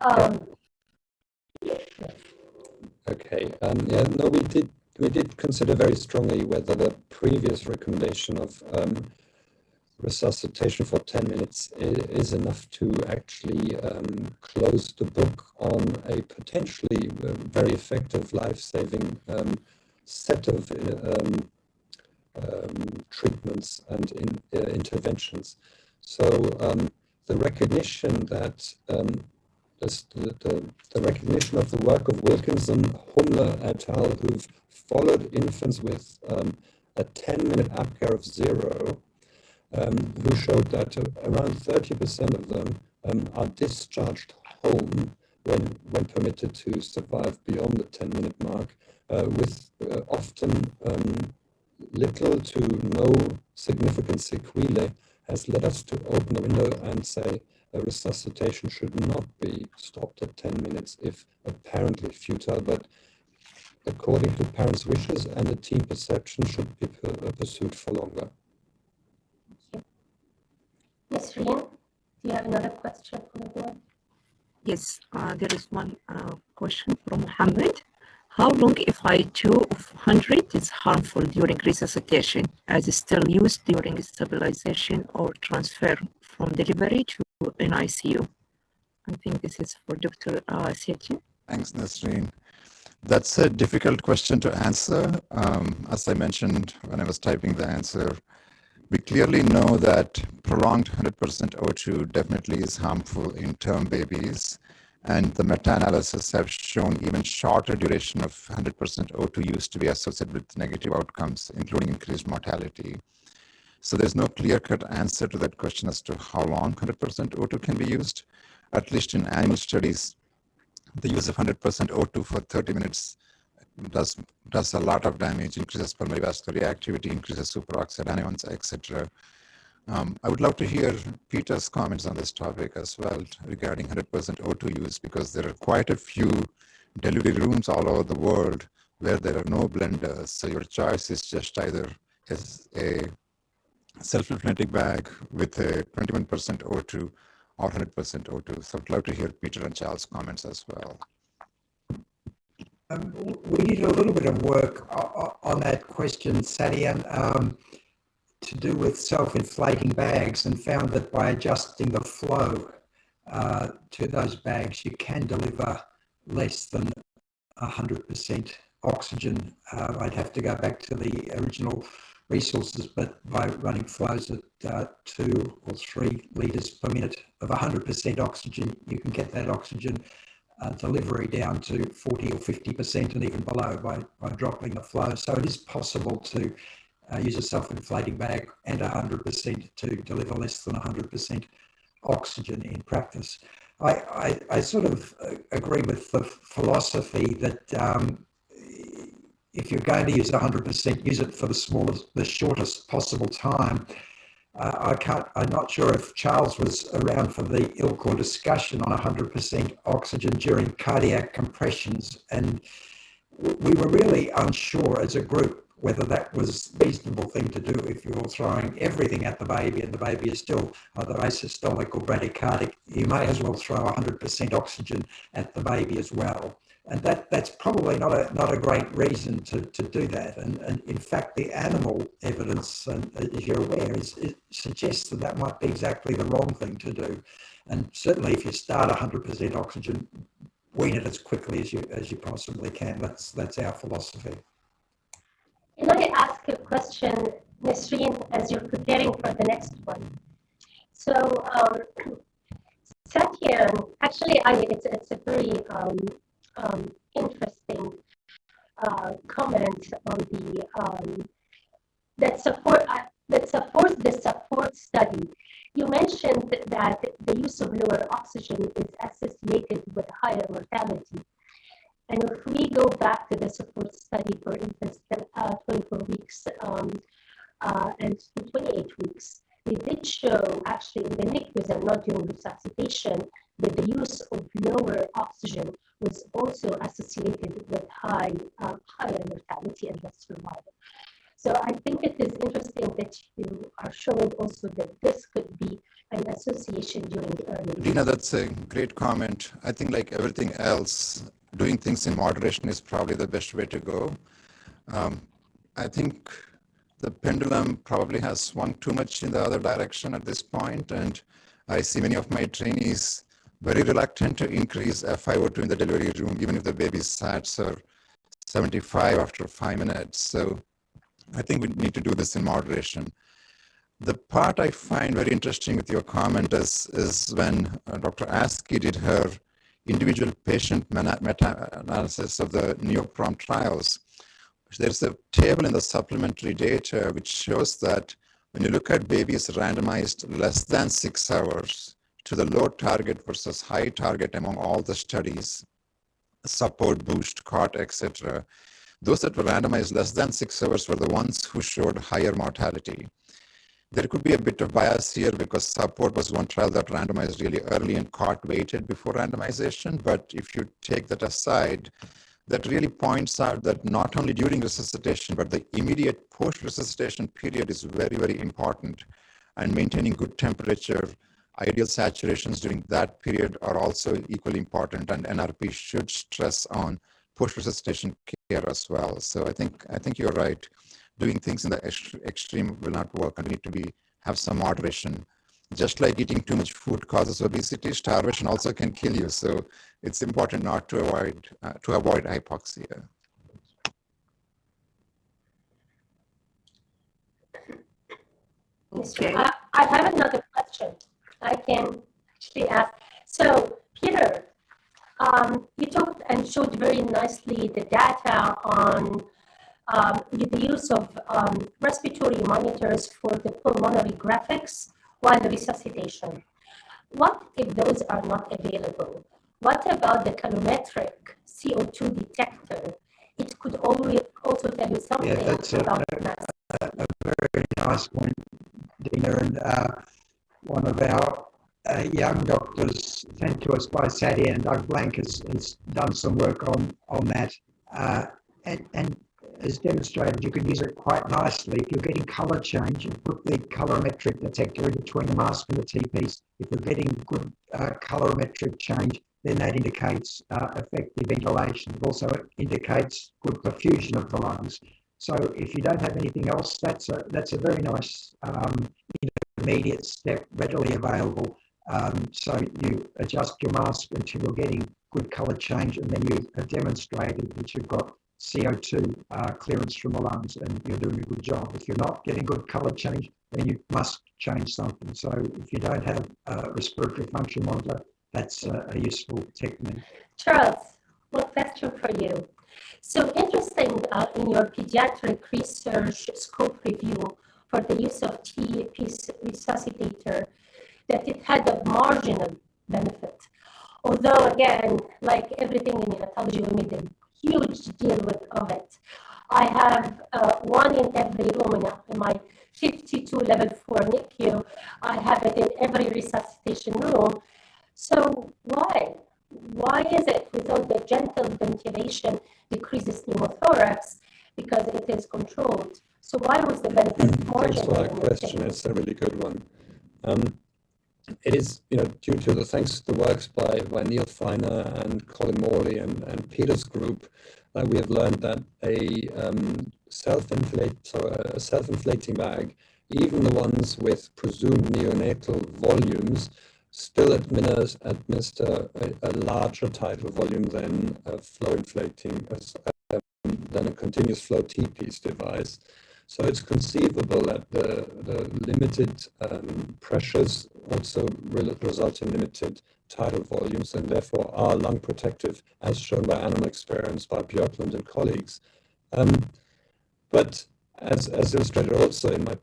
Um, Okay. Yeah. No, we did consider very strongly whether the previous recommendation of resuscitation for 10 minutes is enough to actually close the book on a potentially very effective life-saving set of treatments and interventions. So the recognition that the recognition of the work of Wilkinson, Humler et al., who've followed infants with a 10-minute APGAR of 0, who showed that around 30% of them are discharged home when permitted to survive beyond the 10-minute mark, with often little to no significant sequelae, has led us to open the window and say resuscitation should not be stopped at 10 minutes if apparently futile, but according to parents' wishes and the team perception should be pursued for longer. Ms. Reen, do you have another question for the board? Yes, there is one question from Mohammed. How long FI2 of 100 is harmful during resuscitation, as it's still used during stabilization or transfer from delivery to an ICU? I think this is for Dr. Sethi. Thanks, Nasreen. That's a difficult question to answer. As I mentioned when I was typing the answer, we clearly know that prolonged 100% O2 definitely is harmful in term babies. And the meta-analysis have shown even shorter duration of 100% O2 use to be associated with negative outcomes, including increased mortality. So there's no clear-cut answer to that question as to how long 100% O2 can be used. At least in animal studies, the use of 100% O2 for 30 minutes does a lot of damage, increases pulmonary vascular reactivity, increases superoxide anions, etc. I would love to hear Peter's comments on this topic as well regarding 100% O2 use, because there are quite a few delivery rooms all over the world where there are no blenders. So your choice is just either a self-inflating bag with a 21% O2 or 100% O2. So I'd love to hear Peter and Charles' comments as well. We did a little bit of work on that question, Sadian, to do with self-inflating bags, and found that by adjusting the flow to those bags, you can deliver less than 100% oxygen. I'd have to go back to the original resources, but by running flows at 2 or 3 litres per minute of 100% oxygen, you can get that oxygen delivery down to 40 or 50% and even below by dropping the flow. So it is possible to use a self-inflating bag and 100% to deliver less than 100% oxygen in practice. I sort of agree with the philosophy that if you're going to use 100%, use it for the shortest possible time. I'm not sure if Charles was around for the ILCOR discussion on 100% oxygen during cardiac compressions, and we were really unsure as a group whether that was a reasonable thing to do if you're throwing everything at the baby and the baby is still either asystolic or bradycardic. You may as well throw 100% oxygen at the baby as well. And that's probably not a great reason to do that. And in fact, the animal evidence, as you're aware, it suggests that might be exactly the wrong thing to do. And certainly, if you start 100% oxygen, wean it as quickly as you possibly can. That's our philosophy. Can I ask a question, Nasreen, as you're preparing for the next one? So, Satyan, actually, it's a very interesting comment on the support study. You mentioned that the use of lower oxygen is associated with higher mortality. And if we go back to the support study for infants 24 weeks and 28 weeks, they did show actually in the NICUs and not during resuscitation that the use of lower oxygen was also associated with higher mortality and less survival. So I think it is interesting that you are showing also that this could be an association during the early Dina, that's a great comment. I think like everything else, doing things in moderation is probably the best way to go. I think the pendulum probably has swung too much in the other direction at this point, and I see many of my trainees very reluctant to increase FiO2 in the delivery room, even if the baby's SATs are 75 after 5 minutes. So I think we need to do this in moderation. The part I find very interesting with your comment is when Dr. Askey did her individual patient meta-analysis of the NeoProm trials. There's a table in the supplementary data which shows that when you look at babies randomized less than 6 hours to the low target versus high target among all the studies, support, boost, COT, etc., those that were randomized less than 6 hours were the ones who showed higher mortality. There could be a bit of bias here because support was one trial that randomized really early and COT waited before randomization. But if you take that aside, that really points out that not only during resuscitation, but the immediate post-resuscitation period is very, very important. And maintaining good temperature, ideal saturations during that period are also equally important. And NRP should stress on post-resuscitation care as well. So I think you're right. Doing things in the extreme will not work, and we need to have some moderation. Just like eating too much food causes obesity, starvation also can kill you. So it's important not to avoid hypoxia. Okay. I have another question I can actually ask. So, Peter, you talked and showed very nicely the data on with the use of respiratory monitors for the pulmonary graphics while resuscitation. What if those are not available? What about the calorimetric CO2 detector? It could also tell you something that's about a very nice point, Dina. And one of our young doctors sent to us by Sadi and Doug Blank has done some work on that. And as demonstrated, you can use it quite nicely. If you're getting color change, you put the colorimetric detector in between the mask and the T-piece. If you're getting good colorimetric change, then that indicates effective ventilation. It also indicates good perfusion of the lungs. So if you don't have anything else, that's a very nice intermediate step readily available. So you adjust your mask until you're getting good color change, and then you have demonstrated that you've got CO2 clearance from the lungs and you're doing a good job. If you're not getting good color change, then you must change something. So if you don't have a respiratory function monitor, that's a useful technique. Charles, one question for you. So interesting in your pediatric research scope review for the use of T-piece resuscitator that it had a marginal benefit. Although again, like everything in neonatology, we made a huge deal of it. I have one in every room in my 52 level 4 NICU. I have it in every resuscitation room. So why? Why is it without the gentle ventilation decreases pneumothorax? Because it is controlled. So why was the benefit marginal? Thanks for that question. It's a really good one. It is, due to thanks to the works by Neil Feiner and Colin Morley and Peter's group, we have learned that a self-inflating bag, even the ones with presumed neonatal volumes, still administer a larger tidal volume than a flow inflating, than a continuous flow T-piece device. So it's conceivable that the limited pressures also result in limited tidal volumes and therefore are lung protective, as shown by animal experiments by Björklund and colleagues. But as illustrated also in my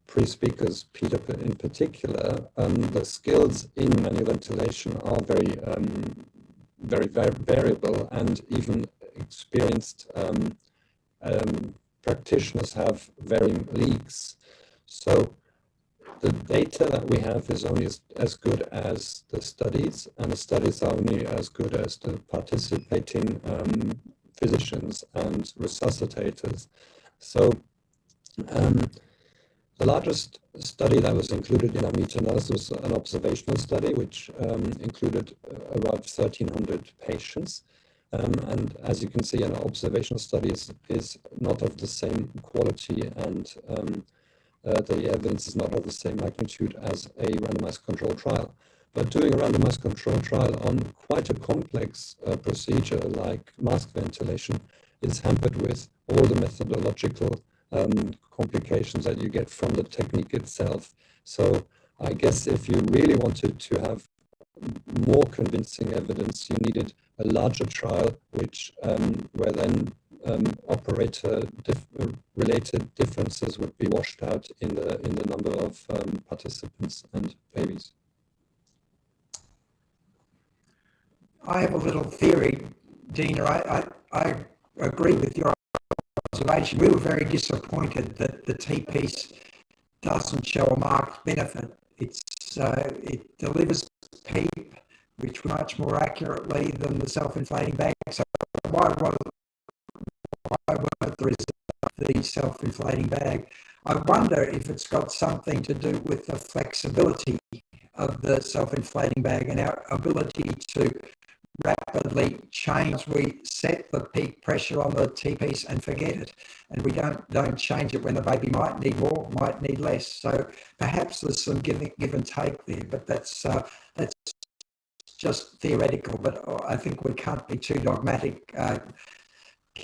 pre-speakers, Peter in particular, the skills in manual ventilation are very variable, and even experienced practitioners have varying leaks. So the data that we have is only as good as the studies, and the studies are only as good as the participating physicians and resuscitators. So The largest study that was included in our meta-analysis was an observational study, which included about 1,300 patients. And as you can see, an observational study is not of the same quality, and the evidence is not of the same magnitude as a randomized control trial. But doing a randomized control trial on quite a complex procedure like mask ventilation is hampered with all the methodological complications that you get from the technique itself. So I guess if you really wanted to have more convincing evidence, you needed a larger trial, which where then operator-related differences would be washed out in the number of participants and babies. I have a little theory, Dina. I agree with your observation. We were very disappointed that the T-piece doesn't show a marked benefit. It delivers PEEP, which much more accurately than the self-inflating bag. So why weren't the results of the self-inflating bag? I wonder if it's got something to do with the flexibility of the self-inflating bag and our ability to rapidly change. We set the peak pressure on the T-piece and forget it, and we don't change it when the baby might need more, might need less. So perhaps there's some give and take there, but that's just theoretical. But I think we can't be too dogmatic.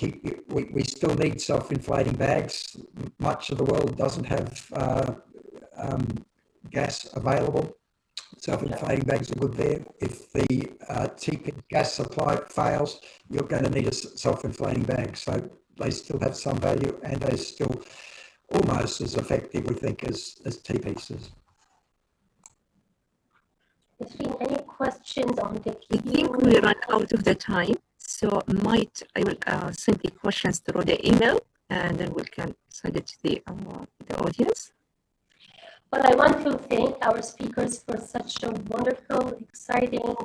We still need self-inflating bags. Much of the world doesn't have gas available. Self-inflating bags are good there. If the TP gas supply fails, you're going to need a self-inflating bag. So they still have some value, and they're still almost as effective, we think, as T-pieces. Any questions on the I think we run out of the time, so I will send the questions through the email, and then we can send it to the audience. But I want to thank our speakers for such a wonderful, exciting,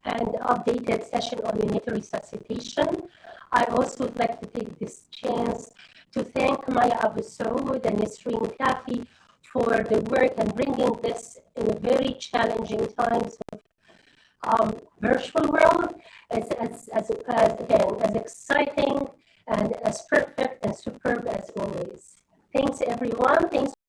and updated session on neonatal resuscitation. I also would like to take this chance to thank Maya Abu Saud and Nisreen Kafi for the work and bringing this in a very challenging times of virtual world as exciting and as